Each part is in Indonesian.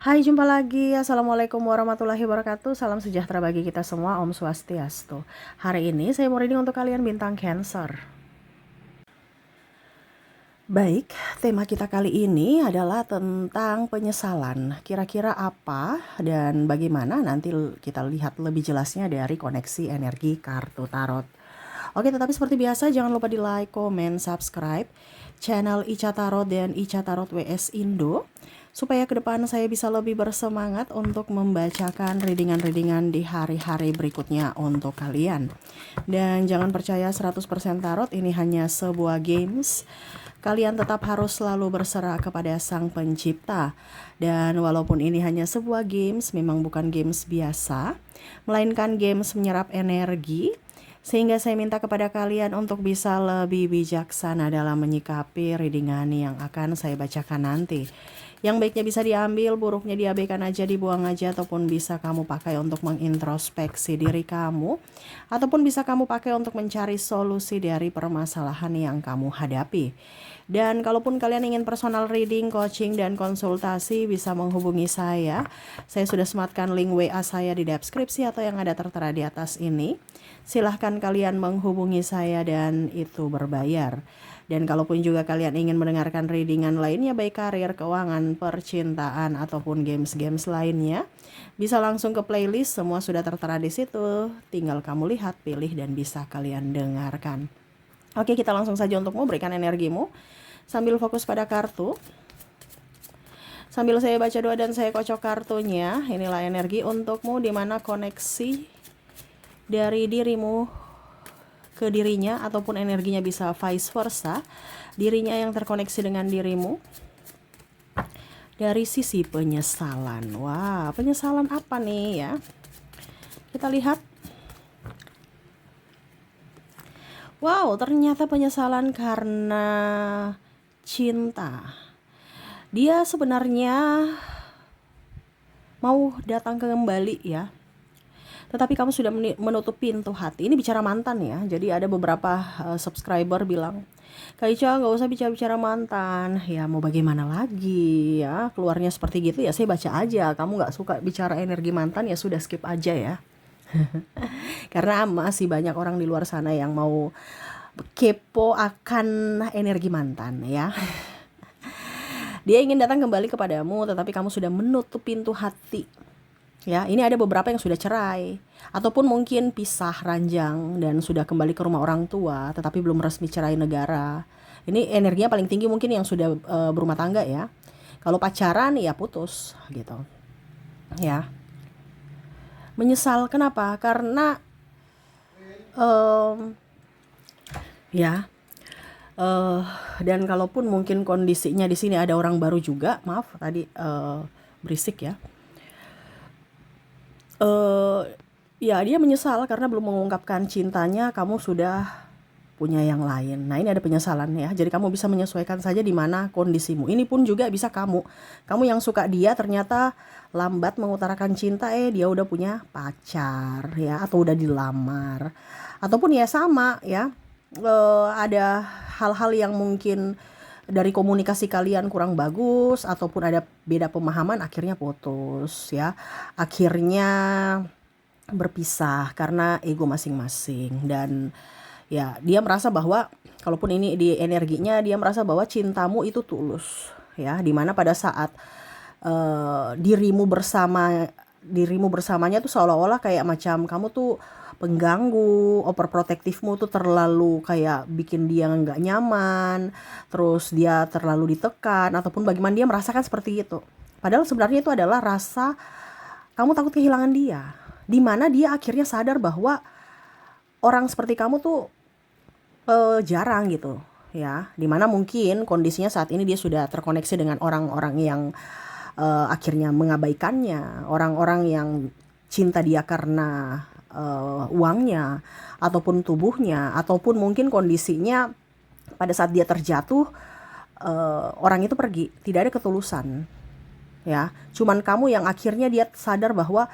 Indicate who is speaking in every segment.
Speaker 1: Hai, jumpa lagi. Assalamualaikum warahmatullahi wabarakatuh. Salam sejahtera bagi kita semua. Om Swastiastu. Hari ini saya mau reading untuk kalian bintang Cancer. Baik, tema kita kali ini adalah tentang penyesalan. Kira-kira apa dan bagaimana nanti kita lihat lebih jelasnya dari koneksi energi kartu tarot. Oke, tetapi seperti biasa jangan lupa di like, komen, subscribe channel Ica Tarot dan Ica Tarot WS Indo supaya ke depan saya bisa lebih bersemangat untuk membacakan readingan-readingan di hari-hari berikutnya untuk kalian. Dan jangan percaya 100% tarot ini hanya sebuah games. Kalian tetap harus selalu berserah kepada Sang Pencipta. Dan walaupun ini hanya sebuah games, memang bukan games biasa, melainkan games menyerap energi. Sehingga saya minta kepada kalian untuk bisa lebih bijaksana dalam menyikapi readingan yang akan saya bacakan nanti. Yang baiknya bisa diambil, buruknya diabaikan aja, dibuang aja, ataupun bisa kamu pakai untuk mengintrospeksi diri kamu, ataupun bisa kamu pakai untuk mencari solusi dari permasalahan yang kamu hadapi. Dan kalaupun kalian ingin personal reading, coaching, dan konsultasi, bisa menghubungi saya. Saya sudah sematkan link WA saya di deskripsi atau yang ada tertera di atas ini. Silahkan kalian menghubungi saya dan itu berbayar. Dan kalaupun juga kalian ingin mendengarkan readingan lainnya, baik karir, keuangan, percintaan, ataupun games-games lainnya, bisa langsung ke playlist, semua sudah tertera di situ. Tinggal kamu lihat, pilih, dan bisa kalian dengarkan. Oke, kita langsung saja untuk memberikan energimu. Sambil fokus pada kartu. Sambil saya baca doa dan saya kocok kartunya, inilah energi untukmu di mana koneksi dari dirimu ke dirinya ataupun energinya bisa vice versa, dirinya yang terkoneksi dengan dirimu dari sisi penyesalan. Wah, penyesalan apa nih ya? Kita lihat. Wow, ternyata penyesalan karena cinta. Dia sebenarnya mau datang kembali ya, tetapi kamu sudah menutup pintu hati. Ini bicara mantan ya. Jadi ada beberapa subscriber bilang, Kak Ica gak usah bicara-bicara mantan. Ya mau bagaimana lagi ya, keluarnya seperti gitu ya, saya baca aja. Kamu gak suka bicara energi mantan, ya sudah skip aja ya. Karena masih banyak orang di luar sana yang mau kepo akan energi mantan ya. Dia ingin datang kembali kepadamu, tetapi kamu sudah menutup pintu hati. Ya, ini ada beberapa yang sudah cerai ataupun mungkin pisah ranjang dan sudah kembali ke rumah orang tua tetapi belum resmi cerai negara. Ini energinya paling tinggi mungkin yang sudah berumah tangga ya. Kalau pacaran ya putus gitu. Ya. Menyesal kenapa? Karena ya. Dan kalaupun mungkin kondisinya di sini ada orang baru juga, maaf tadi berisik ya. Ya dia menyesal karena belum mengungkapkan cintanya, kamu sudah punya yang lain. Nah ini ada penyesalan ya. Jadi kamu bisa menyesuaikan saja di mana kondisimu. Ini pun juga bisa kamu yang suka dia ternyata lambat mengutarakan cinta, dia udah punya pacar ya, atau udah dilamar, ataupun ya sama ya, ada hal-hal yang mungkin dari komunikasi kalian kurang bagus ataupun ada beda pemahaman, akhirnya putus ya, akhirnya berpisah karena ego masing-masing. Dan ya dia merasa bahwa kalaupun ini di energinya, dia merasa bahwa cintamu itu tulus ya, dimana pada saat dirimu bersamanya tuh seolah-olah kayak macam kamu tuh pengganggu, overprotektifmu tuh terlalu kayak bikin dia nggak nyaman, terus dia terlalu ditekan ataupun bagaimana dia merasakan seperti itu. Padahal sebenarnya itu adalah rasa kamu takut kehilangan dia, dimana dia akhirnya sadar bahwa orang seperti kamu tuh jarang gitu ya, dimana mungkin kondisinya saat ini dia sudah terkoneksi dengan orang-orang yang akhirnya mengabaikannya, orang-orang yang cinta dia karena uangnya ataupun tubuhnya, ataupun mungkin kondisinya pada saat dia terjatuh orang itu pergi, tidak ada ketulusan ya, cuman kamu yang akhirnya dia sadar bahwa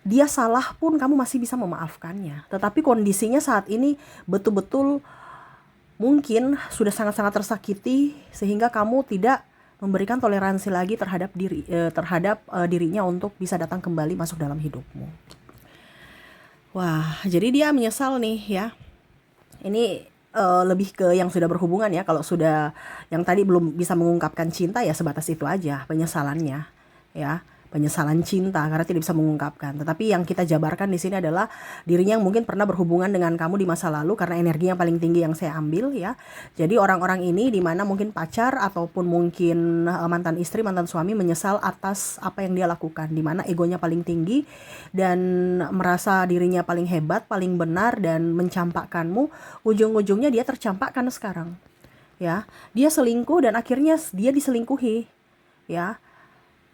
Speaker 1: dia salah pun kamu masih bisa memaafkannya. Tetapi kondisinya saat ini betul-betul mungkin sudah sangat-sangat tersakiti sehingga kamu tidak memberikan toleransi lagi terhadap dirinya untuk bisa datang kembali masuk dalam hidupmu. Wah, jadi dia menyesal nih ya. Ini lebih ke yang sudah berhubungan ya. Kalau sudah yang tadi belum bisa mengungkapkan cinta ya sebatas itu aja penyesalannya ya. Penyesalan cinta karena tidak bisa mengungkapkan. Tetapi yang kita jabarkan di sini adalah dirinya yang mungkin pernah berhubungan dengan kamu di masa lalu karena energinya paling tinggi yang saya ambil ya. Jadi orang-orang ini di mana mungkin pacar ataupun mungkin mantan istri, mantan suami menyesal atas apa yang dia lakukan, di mana egonya paling tinggi dan merasa dirinya paling hebat, paling benar dan mencampakkanmu. Ujung-ujungnya dia tercampakkan sekarang. Ya, dia selingkuh dan akhirnya dia diselingkuhi. Ya,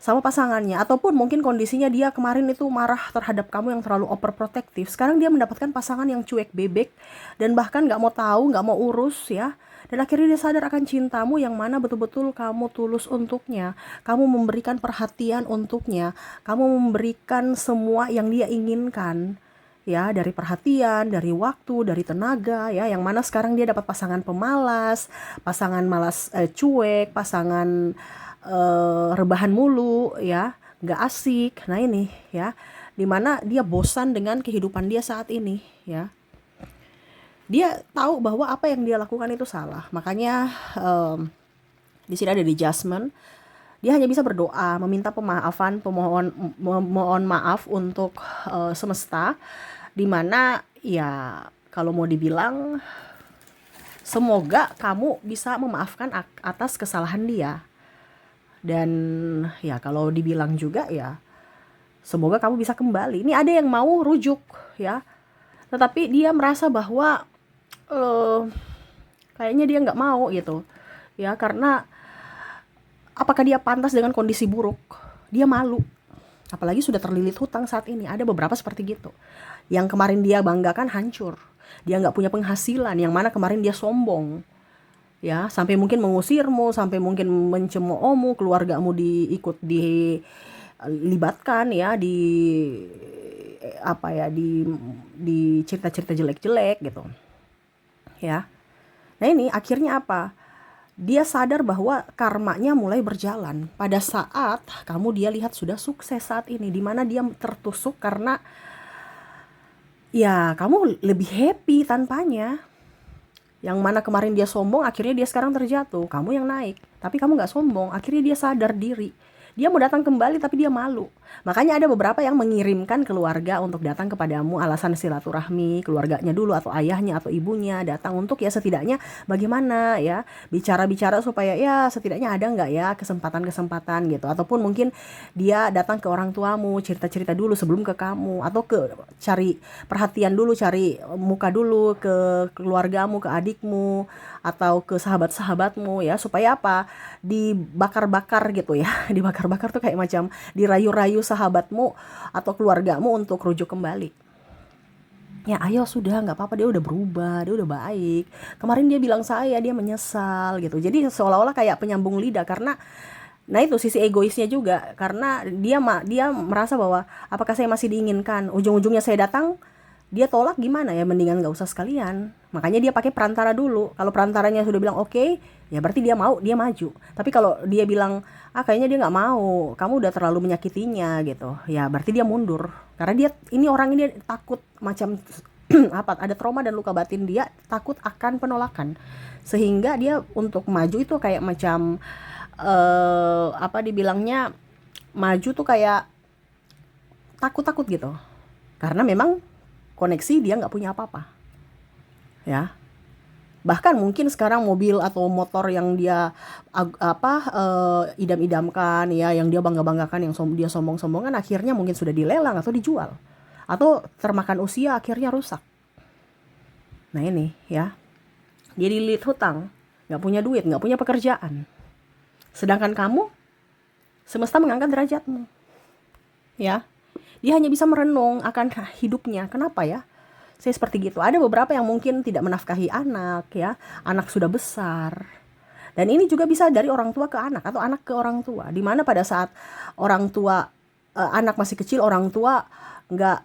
Speaker 1: sama pasangannya, ataupun mungkin kondisinya dia kemarin itu marah terhadap kamu yang terlalu overprotective. Sekarang dia mendapatkan pasangan yang cuek bebek dan bahkan nggak mau tahu, nggak mau urus ya. Dan akhirnya dia sadar akan cintamu yang mana betul-betul kamu tulus untuknya. Kamu memberikan perhatian untuknya. Kamu memberikan semua yang dia inginkan. Ya, dari perhatian, dari waktu, dari tenaga ya, yang mana sekarang dia dapat pasangan pemalas, pasangan malas cuek, pasangan rebahan mulu ya, nggak asik. Nah ini ya, dimana dia bosan dengan kehidupan dia saat ini ya. Dia tahu bahwa apa yang dia lakukan itu salah. Makanya di sini ada adjustment. Dia hanya bisa berdoa, meminta pemaafan, mohon maaf untuk semesta. Dimana ya kalau mau dibilang, semoga kamu bisa memaafkan atas kesalahan dia. Dan ya kalau dibilang juga ya semoga kamu bisa kembali. Ini ada yang mau rujuk ya, tetapi dia merasa bahwa kayaknya dia nggak mau gitu ya, karena apakah dia pantas dengan kondisi buruk? Dia malu, apalagi sudah terlilit hutang saat ini. Ada beberapa seperti gitu, yang kemarin dia banggakan hancur. Dia nggak punya penghasilan, yang mana kemarin dia sombong ya, sampai mungkin mengusirmu, sampai mungkin mencemoohmu, keluargamu dilibatkan ya di apa ya, di cerita-cerita jelek-jelek gitu ya. Nah ini akhirnya apa? Dia sadar bahwa karmanya mulai berjalan pada saat kamu dia lihat sudah sukses saat ini, dimana dia tertusuk karena ya kamu lebih happy tanpanya. Yang mana kemarin dia sombong, akhirnya dia sekarang terjatuh. Kamu yang naik, tapi kamu gak sombong. Akhirnya dia sadar diri. Dia mau datang kembali tapi dia malu. Makanya ada beberapa yang mengirimkan keluarga untuk datang kepadamu, alasan silaturahmi, keluarganya dulu atau ayahnya atau ibunya datang untuk ya setidaknya bagaimana ya, bicara-bicara supaya ya setidaknya ada nggak ya kesempatan-kesempatan gitu. Ataupun mungkin dia datang ke orang tuamu, cerita-cerita dulu sebelum ke kamu, atau cari perhatian dulu, cari muka dulu ke keluargamu, ke adikmu atau ke sahabat-sahabatmu ya, supaya apa? Dibakar-bakar gitu ya. Dibakar-bakar tuh kayak macam dirayu-rayu sahabatmu atau keluargamu untuk rujuk kembali. Ya ayo sudah, nggak apa-apa, dia udah berubah, dia udah baik. Kemarin dia bilang dia menyesal gitu. Jadi seolah-olah kayak penyambung lidah, karena nah itu sisi egoisnya juga, karena dia merasa bahwa apakah saya masih diinginkan. Ujung-ujungnya saya datang, dia tolak, gimana ya, mendingan nggak usah sekalian. Makanya dia pakai perantara dulu. Kalau perantaranya sudah bilang oke, ya berarti dia mau, dia maju. Tapi kalau dia bilang kayaknya dia nggak mau, kamu udah terlalu menyakitinya gitu, ya berarti dia mundur. Karena orang ini takut macam apa, ada trauma dan luka batin, dia takut akan penolakan, sehingga dia untuk maju itu kayak macam apa dibilangnya, maju tuh kayak takut-takut gitu, karena memang koneksi dia nggak punya apa-apa ya. Bahkan mungkin sekarang mobil atau motor yang dia idam-idamkan ya, yang dia bangga-banggakan, yang dia sombong-sombongan, akhirnya mungkin sudah dilelang atau dijual, atau termakan usia, akhirnya rusak. Nah ini ya, dia dililit hutang, nggak punya duit, nggak punya pekerjaan, sedangkan kamu semesta mengangkat derajatmu ya. Dia hanya bisa merenung akan hidupnya. Kenapa ya saya seperti gitu? Ada beberapa yang mungkin tidak menafkahi anak ya, anak sudah besar. Dan ini juga bisa dari orang tua ke anak atau anak ke orang tua, dimana pada saat orang tua anak masih kecil, orang tua nggak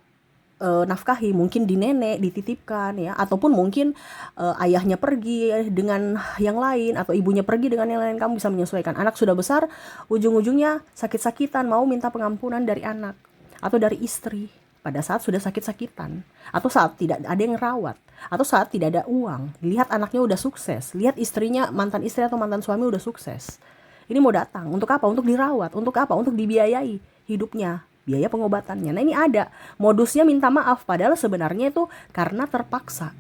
Speaker 1: nafkahi, mungkin di nenek dititipkan ya, ataupun mungkin ayahnya pergi dengan yang lain atau ibunya pergi dengan yang lain, kamu bisa menyesuaikan. Anak sudah besar, ujung-ujungnya sakit-sakitan mau minta pengampunan dari anak atau dari istri pada saat sudah sakit-sakitan, atau saat tidak ada yang rawat, atau saat tidak ada uang. Lihat anaknya udah sukses, lihat istrinya, mantan istri atau mantan suami udah sukses. Ini mau datang untuk apa? Untuk dirawat, untuk apa? Untuk dibiayai hidupnya, biaya pengobatannya. Nah, ini ada modusnya minta maaf, padahal sebenarnya itu karena terpaksa,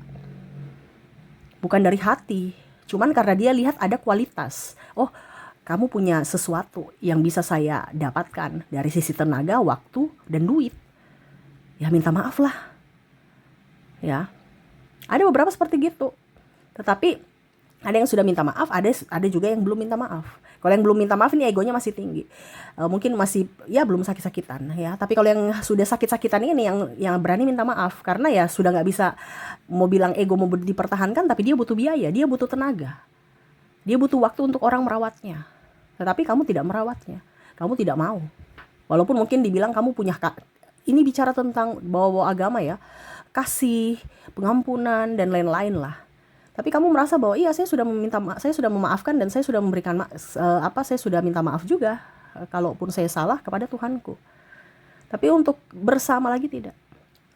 Speaker 1: bukan dari hati. Cuman karena dia lihat ada kualitas. Oh, kamu punya sesuatu yang bisa saya dapatkan dari sisi tenaga, waktu, dan duit. Ya minta maaf lah. Ya, ada beberapa seperti gitu. Tetapi ada yang sudah minta maaf, ada juga yang belum minta maaf. Kalau yang belum minta maaf ini egonya masih tinggi, mungkin masih ya belum sakit-sakitan ya. Tapi kalau yang sudah sakit-sakitan ini yang berani minta maaf, karena ya sudah nggak bisa, mau bilang ego mau dipertahankan, tapi dia butuh biaya, dia butuh tenaga, dia butuh waktu untuk orang merawatnya. Tetapi kamu tidak merawatnya, kamu tidak mau. Walaupun mungkin dibilang kamu punya, ini bicara tentang bawa-bawa agama ya, kasih, pengampunan, dan lain-lain lah. Tapi kamu merasa bahwa iya, saya sudah memaafkan dan saya sudah memberikan saya sudah minta maaf juga, kalaupun saya salah kepada Tuhanku. Tapi untuk bersama lagi tidak.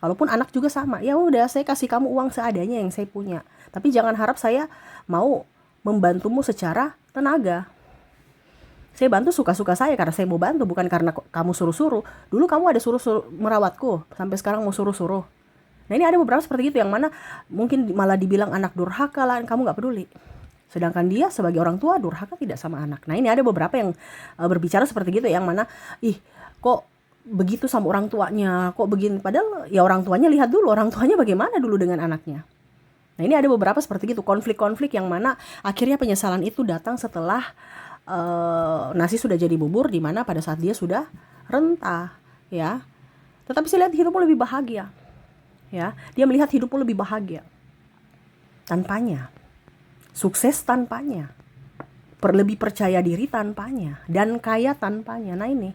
Speaker 1: Kalaupun anak juga sama, ya udah saya kasih kamu uang seadanya yang saya punya. Tapi jangan harap saya mau membantumu secara tenaga. Saya bantu suka-suka saya karena saya mau bantu, bukan karena kamu suruh-suruh. Dulu kamu ada suruh-suruh merawatku, sampai sekarang mau suruh-suruh. Nah, ini ada beberapa seperti itu yang mana mungkin malah dibilang anak durhaka lah, kamu gak peduli. Sedangkan dia sebagai orang tua durhaka tidak sama anak. Nah, ini ada beberapa yang berbicara seperti gitu, yang mana kok begitu sama orang tuanya, kok begini. Padahal ya orang tuanya, lihat dulu orang tuanya bagaimana dulu dengan anaknya. Nah, ini ada beberapa seperti gitu, konflik-konflik yang mana akhirnya penyesalan itu datang setelah nasi sudah jadi bubur, di mana pada saat dia sudah rentah ya. Tetapi saya lihat hidupmu lebih bahagia ya, dia melihat hidupmu lebih bahagia tanpanya, sukses tanpanya, lebih percaya diri tanpanya, dan kaya tanpanya. Nah ini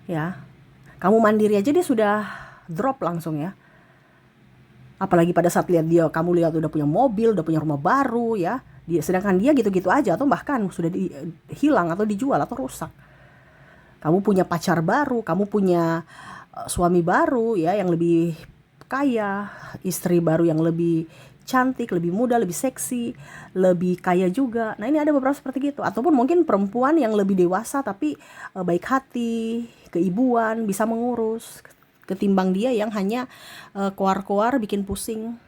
Speaker 1: ya, kamu mandiri aja dia sudah drop langsung ya. Apalagi pada saat kamu lihat udah punya mobil, udah punya rumah baru ya, sedangkan dia gitu-gitu aja, atau bahkan sudah hilang atau dijual atau rusak. Kamu punya pacar baru, kamu punya suami baru ya, yang lebih kaya, istri baru yang lebih cantik, lebih muda, lebih seksi, lebih kaya juga. Nah, ini ada beberapa seperti gitu. Ataupun mungkin perempuan yang lebih dewasa tapi baik hati, keibuan, bisa mengurus, ketimbang dia yang hanya koar-koar, bikin pusing,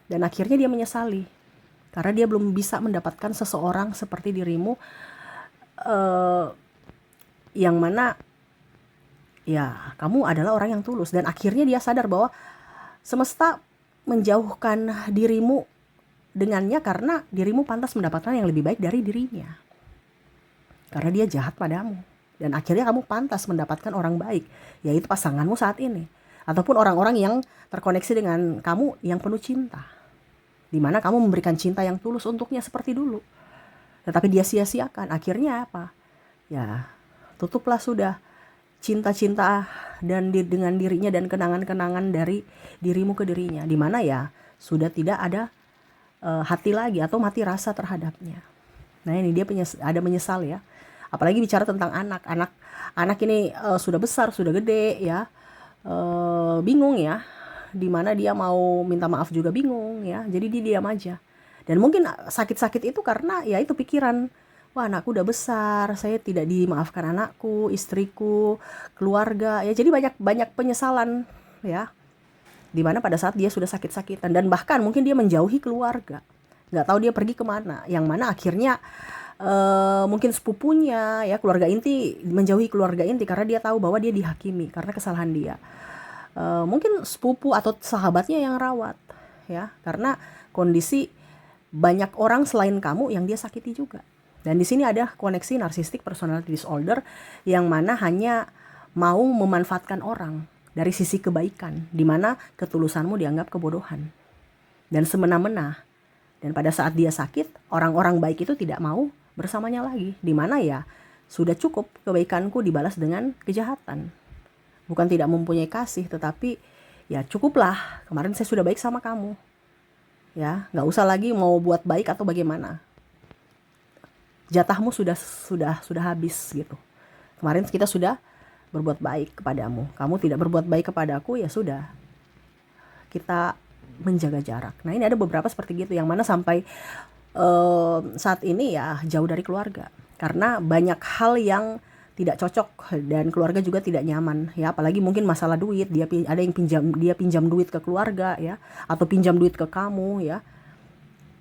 Speaker 1: dan akhirnya dia menyesali karena dia belum bisa mendapatkan seseorang seperti dirimu, yang mana ya kamu adalah orang yang tulus. Dan akhirnya dia sadar bahwa semesta menjauhkan dirimu dengannya karena dirimu pantas mendapatkan yang lebih baik dari dirinya, karena dia jahat padamu. Dan akhirnya kamu pantas mendapatkan orang baik, yaitu pasanganmu saat ini, ataupun orang-orang yang terkoneksi dengan kamu yang penuh cinta, dimana kamu memberikan cinta yang tulus untuknya seperti dulu. Tetapi dia sia-siakan. Akhirnya apa? Ya, tutuplah sudah cinta-cinta dan dengan dirinya, dan kenangan-kenangan dari dirimu ke dirinya, dimana ya sudah tidak ada hati lagi atau mati rasa terhadapnya. Nah, ini dia ada menyesal ya. Apalagi bicara tentang anak ini sudah besar, sudah gede ya, bingung ya, dimana dia mau minta maaf juga bingung ya. Jadi dia diam aja. Dan mungkin sakit-sakit itu karena ya itu pikiran, wah anakku udah besar, saya tidak dimaafkan anakku, istriku, keluarga ya. Jadi banyak penyesalan ya, dimana pada saat dia sudah sakit-sakitan, dan bahkan mungkin dia menjauhi keluarga, nggak tahu dia pergi kemana, yang mana akhirnya mungkin sepupunya ya, keluarga inti, menjauhi keluarga inti karena dia tahu bahwa dia dihakimi karena kesalahan dia. Mungkin sepupu atau sahabatnya yang rawat ya, karena kondisi banyak orang selain kamu yang dia sakiti juga. Dan di sini ada koneksi narcissistic personality disorder, yang mana hanya mau memanfaatkan orang dari sisi kebaikan, di mana ketulusanmu dianggap kebodohan dan semena-mena. Dan pada saat dia sakit, orang-orang baik itu tidak mau bersamanya lagi, di mana ya sudah cukup kebaikanku dibalas dengan kejahatan. Bukan tidak mempunyai kasih, tetapi ya cukuplah, kemarin saya sudah baik sama kamu. Ya, nggak usah lagi mau buat baik atau bagaimana. Jatahmu sudah habis gitu. Kemarin kita sudah berbuat baik kepadamu. Kamu tidak berbuat baik kepadaku, ya sudah. Kita menjaga jarak. Nah, ini ada beberapa seperti gitu yang mana sampai saat ini ya jauh dari keluarga. Karena banyak hal yang tidak cocok dan keluarga juga tidak nyaman ya, apalagi mungkin masalah duit. Ada yang pinjam duit ke keluarga ya, atau pinjam duit ke kamu ya,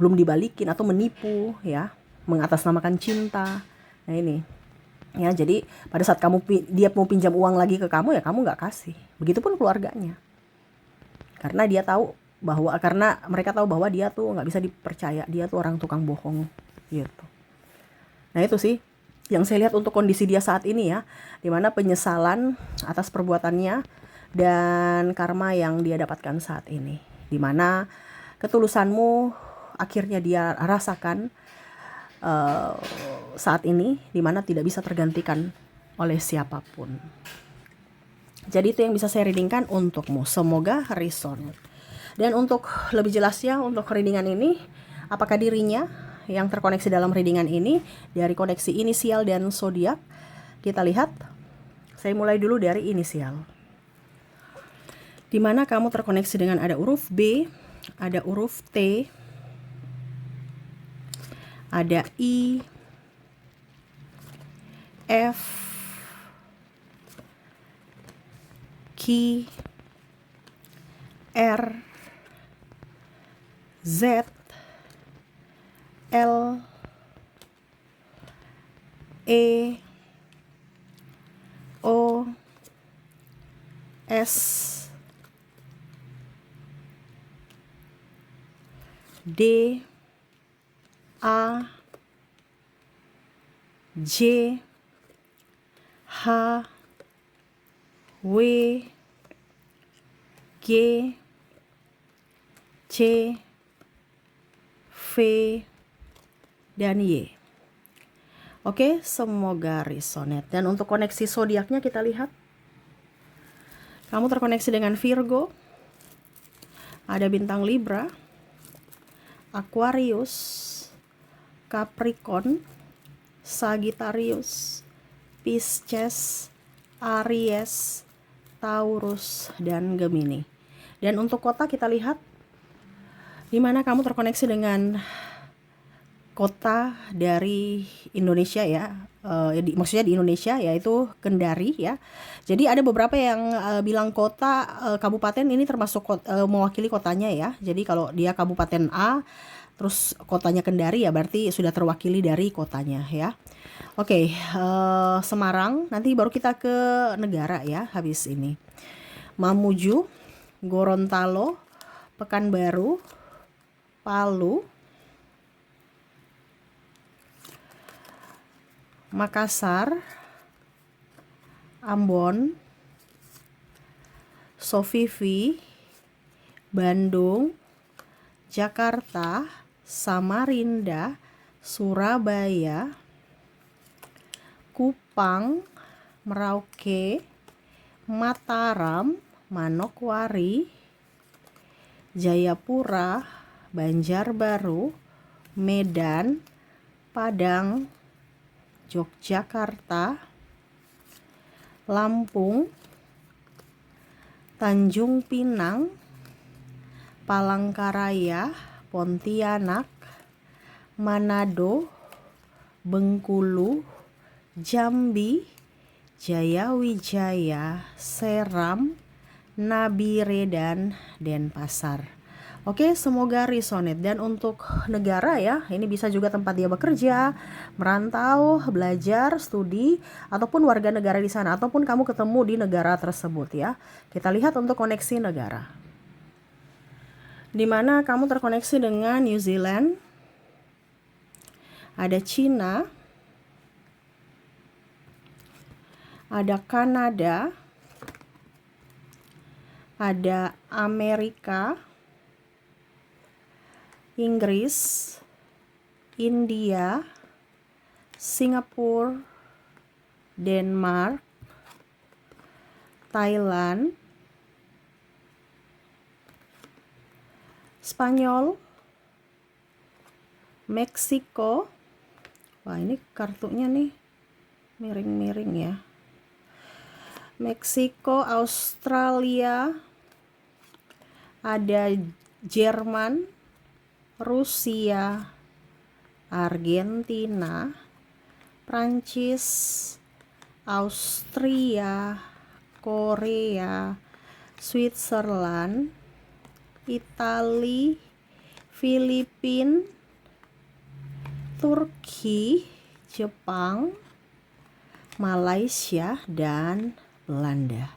Speaker 1: belum dibalikin atau menipu ya, mengatasnamakan cinta. Nah ini ya, jadi pada saat dia mau pinjam uang lagi ke kamu, ya kamu nggak kasih. Begitupun keluarganya, karena mereka tahu bahwa dia tuh nggak bisa dipercaya, dia tuh orang tukang bohong gitu. Nah itu sih yang saya lihat untuk kondisi dia saat ini ya, dimana penyesalan atas perbuatannya dan karma yang dia dapatkan saat ini, dimana ketulusanmu akhirnya dia rasakan saat ini, dimana tidak bisa tergantikan oleh siapapun. Jadi itu yang bisa saya readingkan untukmu, semoga resonate. Dan untuk lebih jelasnya untuk readingan ini, apakah dirinya yang terkoneksi dalam readingan ini dari koneksi inisial dan zodiak, kita lihat. Saya mulai dulu dari inisial, dimana kamu terkoneksi dengan ada huruf B, ada huruf T, ada I, F, Q, R, Z, L, E, O, S, D, A, J, H, W, G, C, V, dan Y. Oke, semoga resonate. Dan untuk koneksi zodiaknya kita lihat. Kamu terkoneksi dengan Virgo, ada bintang Libra, Aquarius, Capricorn, Sagittarius, Pisces, Aries, Taurus, dan Gemini. Dan untuk kota kita lihat, dimana kamu terkoneksi dengan kota dari Indonesia ya, maksudnya di Indonesia, yaitu Kendari ya. Jadi ada beberapa yang bilang kota, kabupaten ini termasuk mewakili kotanya ya. Jadi kalau dia kabupaten A terus kotanya Kendari, ya berarti sudah terwakili dari kotanya ya. Oke, Semarang, nanti baru kita ke negara ya habis ini. Mamuju, Gorontalo, Pekanbaru, Palu, Makassar, Ambon, Sofifi, Bandung, Jakarta, Samarinda, Surabaya, Kupang, Merauke, Mataram, Manokwari, Jayapura, Banjarbaru, Medan, Padang, Yogyakarta, Lampung, Tanjung Pinang, Palangkaraya, Pontianak, Manado, Bengkulu, Jambi, Jayawijaya, Seram, Nabire, dan Denpasar. Oke, semoga resonate. Dan untuk negara ya, ini bisa juga tempat dia bekerja, merantau, belajar, studi, ataupun warga negara di sana, ataupun kamu ketemu di negara tersebut ya. Kita lihat untuk koneksi negara, dimana kamu terkoneksi dengan New Zealand, ada Cina, ada Kanada, ada Amerika, Inggris, India, Singapura, Denmark, Thailand, Spanyol, Meksiko. Wah, ini kartunya nih miring-miring ya. Meksiko, Australia, ada Jerman, Rusia, Argentina, Prancis, Austria, Korea, Switzerland, Italia, Filipina, Turki, Jepang, Malaysia, dan Belanda.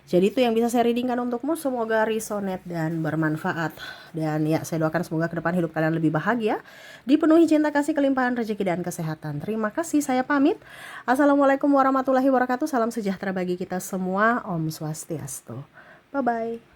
Speaker 1: Jadi itu yang bisa saya readingkan untukmu. Semoga resonate dan bermanfaat. Dan ya, saya doakan semoga ke depan hidup kalian lebih bahagia, dipenuhi cinta kasih, kelimpahan rezeki dan kesehatan. Terima kasih, saya pamit. Assalamualaikum warahmatullahi wabarakatuh. Salam sejahtera bagi kita semua. Om Swastiastu. Bye-bye.